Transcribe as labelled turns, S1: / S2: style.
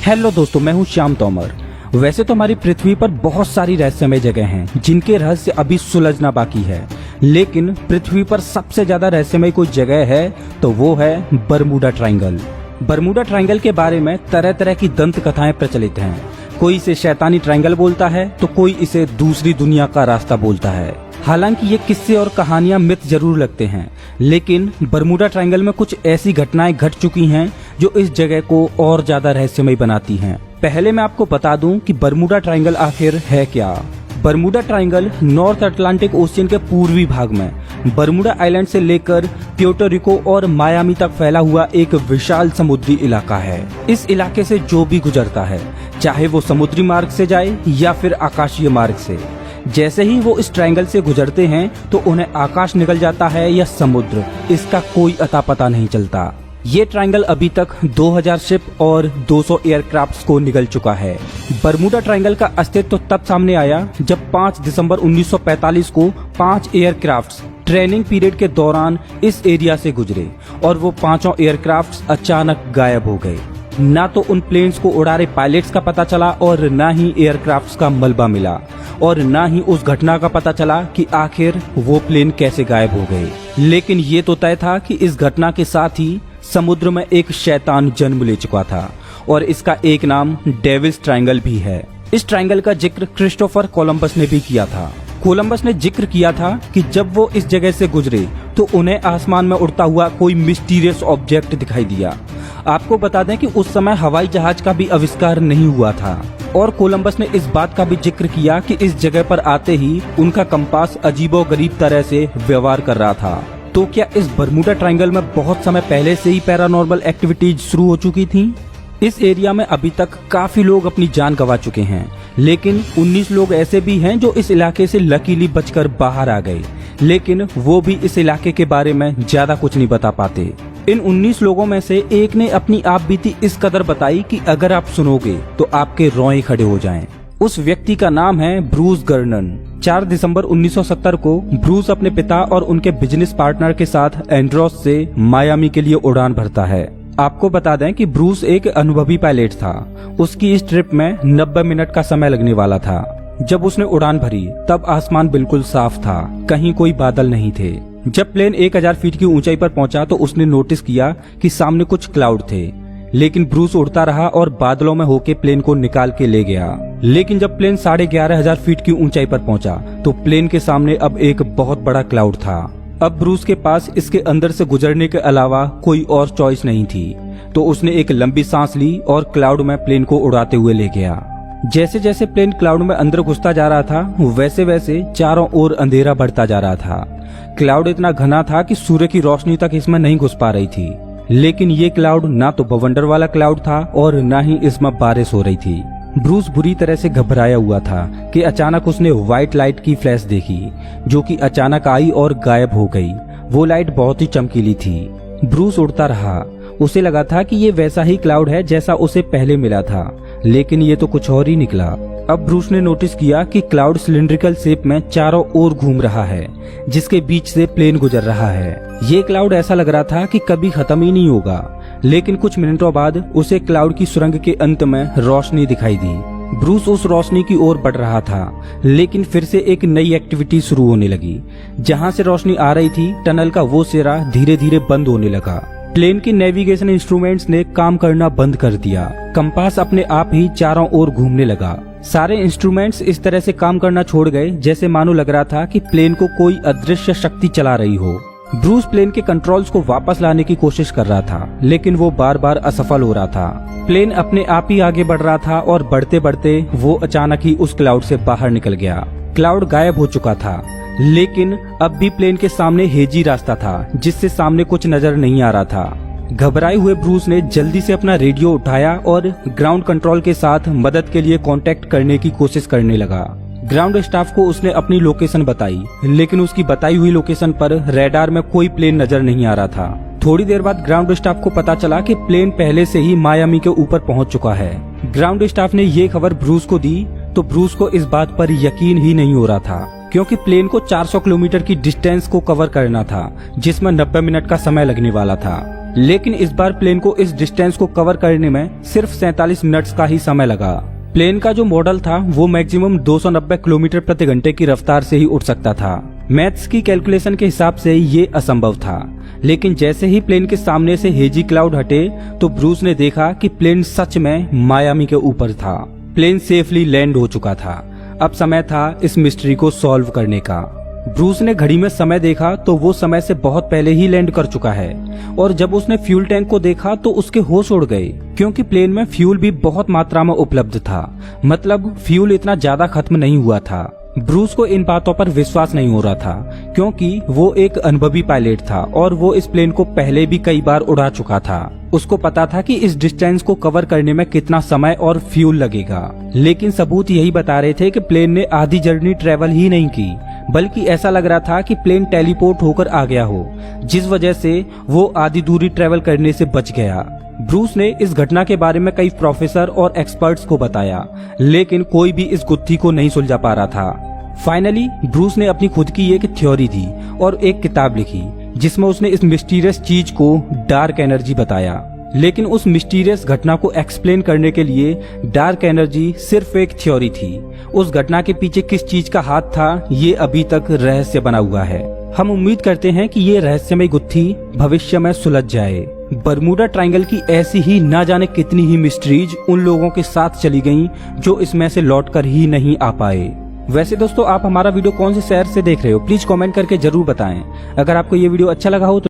S1: Hello दोस्तों, मैं हूं श्याम तोमर। वैसे तो हमारी पृथ्वी पर बहुत सारी रहस्यमय जगह हैं जिनके रहस्य अभी सुलझना बाकी है, लेकिन पृथ्वी पर सबसे ज्यादा रहस्यमय कोई जगह है तो वो है बरमूडा ट्रायंगल। बरमूडा ट्रायंगल के बारे में तरह तरह की दंत कथाएं प्रचलित हैं। कोई इसे शैतानी ट्रायंगल बोलता है तो कोई इसे दूसरी दुनिया का रास्ता बोलता है। हालांकि ये किस्से और कहानियां मिथ जरूर लगते हैं, लेकिन बरमूडा ट्रायंगल में कुछ ऐसी घटनाएं घट चुकी हैं जो इस जगह को और ज्यादा रहस्यमय बनाती हैं। पहले मैं आपको बता दूं कि बरमूडा ट्रायंगल आखिर है क्या। Bermuda triangle north Atlantic ocean के पूर्वी भाग में बरमूडा आइलैंड से लेकर प्यूर्टो रिको और मायामी तक फैला हुआ एक विशाल समुद्री इलाका है। इस इलाके से जो भी गुजरता है, चाहे वो समुद्री मार्ग से जाए या फिर आकाशीय मार्ग से, जैसे ही वो इस ट्रायंगल से गुजरते हैं तो उन्हें आकाश निकल जाता है या समुद्र, इसका कोई अता पता नहीं चलता। ये ट्रायंगल अभी तक 2000 शिप और 200 एयरक्राफ्ट्स को निगल चुका है। बरमूडा ट्रायंगल का अस्तित्व तब सामने आया जब 5 दिसंबर 1945 को 5 एयरक्राफ्ट्स ट्रेनिंग पीरियड के दौरान इस एरिया से गुजरे और वो पांचों एयरक्राफ्ट्स अचानक गायब हो गए। ना तो उन प्लेन्स को उड़ा रहे पायलट्स का पता चला और ना ही एयरक्राफ्ट्स का मलबा मिला और ना ही उस घटना का पता चला कि आखिर वो प्लेन कैसे गायब हो गए। लेकिन ये तो तय था कि इस घटना के साथ ही समुद्र में एक शैतान जन्म ले चुका था और इसका एक नाम डेविल्स ट्रायंगल भी है। इस ट्रायंगल का जिक्र क्रिस्टोफर कोलंबस ने भी किया था। कोलंबस ने जिक्र किया था कि जब वो इस जगह से गुजरे तो उन्हें आसमान में उड़ता हुआ कोई मिस्टीरियस ऑब्जेक्ट दिखाई दिया। आपको बता दें कि उस समय हवाई जहाज का भी आविष्कार नहीं हुआ था और कोलंबस ने इस बात का भी जिक्र किया कि इस जगह पर आते ही उनका कंपास अजीबोगरीब तरह से व्यवहार कर रहा था। तो क्या इस बरमूडा ट्रायंगल में बहुत समय पहले से ही पैरानॉर्मल एक्टिविटीज शुरू हो चुकी थी? इस एरिया में अभी तक काफी लोग अपनी जान गंवा चुके हैं, लेकिन 19 लोग ऐसे भी हैं जो इस इलाके से लकीली बचकर बाहर आ गए, लेकिन वो भी इस इलाके के बारे में ज्यादा कुछ नहीं बता पाते। इन 19 लोगों में से एक ने अपनी आप बीती इस कदर बताई कि अगर आप सुनोगे तो आपके रोए खड़े हो जाएं। उस व्यक्ति का नाम है ब्रूस गर्नन। 4 दिसंबर 1970 को ब्रूस अपने पिता और उनके बिजनेस पार्टनर के साथ एंड्रोस से मायामी के लिए उड़ान भरता है। आपको बता दें कि ब्रूस एक अनुभवी पायलट था। उसकी इस ट्रिप में 90 मिनट का समय लगने वाला था। जब उसने उड़ान भरी तब आसमान बिल्कुल साफ था, कहीं कोई बादल नहीं थे। जब प्लेन 1000 फीट की ऊंचाई पर पहुंचा तो उसने नोटिस किया कि सामने कुछ क्लाउड थे, लेकिन ब्रूस उड़ता रहा और बादलों में होके प्लेन को निकाल के ले गया। लेकिन जब प्लेन 11,500 फीट की ऊंचाई पर पहुंचा तो प्लेन के सामने अब एक बहुत बड़ा क्लाउड था। अब ब्रूस के पास इसके अंदर से गुजरने के अलावा कोई और चॉइस नहीं थी, तो उसने एक लंबी सांस ली और क्लाउड में प्लेन को उड़ाते हुए ले गया। जैसे जैसे प्लेन क्लाउड में अंदर घुसता जा रहा था, वैसे वैसे चारों ओर अंधेरा बढ़ता जा रहा था। क्लाउड इतना घना था कि सूर्य की रोशनी तक इसमें नहीं घुस पा रही थी। लेकिन ये क्लाउड ना तो बवंडर वाला क्लाउड था और ना ही इसमें बारिश हो रही थी। ब्रूस बुरी तरह से घबराया हुआ था कि अचानक उसने व्हाइट लाइट की फ्लैश देखी, जो कि अचानक आई और गायब हो गई। वो लाइट बहुत ही चमकीली थी। ब्रूस उड़ता रहा। उसे लगा था कि ये वैसा ही क्लाउड है जैसा उसे पहले मिला था, लेकिन ये तो कुछ और ही निकला। अब ब्रूस ने नोटिस किया कि क्लाउड सिलिंड्रिकल शेप में चारों ओर घूम रहा है, जिसके बीच से प्लेन गुजर रहा है। ये क्लाउड ऐसा लग रहा था कि कभी खत्म ही नहीं होगा। लेकिन कुछ मिनटों बाद उसे क्लाउड की सुरंग के अंत में रोशनी दिखाई दी। ब्रूस उस रोशनी की ओर बढ़ रहा था, लेकिन फिर से एक नई एक्टिविटी शुरू होने लगी। जहां से रोशनी आ रही थी, टनल का वो सिरा धीरे धीरे बंद होने लगा। प्लेन की नेविगेशन इंस्ट्रूमेंट्स ने काम करना बंद कर दिया। कंपास अपने आप ही चारों ओर घूमने लगा। सारे इंस्ट्रूमेंट्स इस तरह से काम करना छोड़ गए जैसे मानो लग रहा था कि प्लेन को कोई अदृश्य शक्ति चला रही हो। ब्रूस प्लेन के कंट्रोल्स को वापस लाने की कोशिश कर रहा था, लेकिन वो बार बार असफल हो रहा था। प्लेन अपने आप ही आगे बढ़ रहा था और बढ़ते बढ़ते वो अचानक ही उस क्लाउड से बाहर निकल गया। क्लाउड गायब हो चुका था, लेकिन अब भी प्लेन के सामने हेजी रास्ता था जिससे सामने कुछ नजर नहीं आ रहा था। घबराए हुए ब्रूस ने जल्दी से अपना रेडियो उठाया और ग्राउंड कंट्रोल के साथ मदद के लिए कांटेक्ट करने की कोशिश करने लगा। ग्राउंड स्टाफ को उसने अपनी लोकेशन बताई, लेकिन उसकी बताई हुई लोकेशन पर रडार में कोई प्लेन नजर नहीं आ रहा था। थोड़ी देर बाद ग्राउंड स्टाफ को पता चला कि प्लेन पहले से ही मायामी के ऊपर पहुंच चुका है। ग्राउंड स्टाफ ने ये खबर ब्रूस को दी तो ब्रूस को इस बात पर यकीन ही नहीं हो रहा था, क्योंकि प्लेन को 400 किलोमीटर की डिस्टेंस को कवर करना था, जिसमें 90 मिनट का समय लगने वाला था। लेकिन इस बार प्लेन को इस डिस्टेंस को कवर करने में सिर्फ 47 मिनट्स का ही समय लगा। प्लेन का जो मॉडल था वो मैक्सिमम 290 किलोमीटर प्रति घंटे की रफ्तार से ही उड़ सकता था। मैथ्स की कैलकुलेशन के हिसाब से ये असंभव था, लेकिन जैसे ही प्लेन के सामने से हेजी क्लाउड हटे तो ब्रूस ने देखा कि प्लेन सच में मायामी के ऊपर था। प्लेन सेफली लैंड हो चुका था। अब समय था इस मिस्ट्री को सॉल्व करने का। ब्रूस ने घड़ी में समय देखा तो वो समय से बहुत पहले ही लैंड कर चुका है, और जब उसने फ्यूल टैंक को देखा तो उसके होश उड़ गए, क्योंकि प्लेन में फ्यूल भी बहुत मात्रा में उपलब्ध था। मतलब फ्यूल इतना ज्यादा खत्म नहीं हुआ था। ब्रूस को इन बातों पर विश्वास नहीं हो रहा था, क्योंकि वो एक अनुभवी पायलट था और वो इस प्लेन को पहले भी कई बार उड़ा चुका था। उसको पता था कि इस डिस्टेंस को कवर करने में कितना समय और फ्यूल लगेगा। लेकिन सबूत यही बता रहे थे कि प्लेन ने आधी जर्नी ट्रेवल ही नहीं की, बल्कि ऐसा लग रहा था कि प्लेन टेलीपोर्ट होकर आ गया हो, जिस वजह से वो आधी दूरी ट्रेवल करने से बच गया। ब्रूस ने इस घटना के बारे में कई प्रोफेसर और एक्सपर्ट्स को बताया, लेकिन कोई भी इस गुत्थी को नहीं सुलझा पा रहा था। फाइनली ब्रूस ने अपनी खुद की एक थ्योरी दी और एक किताब लिखी, जिसमें उसने इस मिस्टीरियस चीज को डार्क एनर्जी बताया। लेकिन उस मिस्टीरियस घटना को एक्सप्लेन करने के लिए डार्क एनर्जी सिर्फ एक थ्योरी थी। उस घटना के पीछे किस चीज का हाथ था, ये अभी तक रहस्य बना हुआ है। हम उम्मीद करते हैं कि ये रहस्यमय गुत्थी भविष्य में सुलझ जाए। बरमूडा ट्रायंगल की ऐसी ही ना जाने कितनी ही मिस्ट्रीज उन लोगों के साथ चली गईं जो इसमें से लौटकर ही नहीं आ पाए। वैसे दोस्तों, आप हमारा वीडियो कौन से शहर से देख रहे हो, प्लीज कमेंट करके जरूर बताएं। अगर आपको ये वीडियो अच्छा लगा हो तो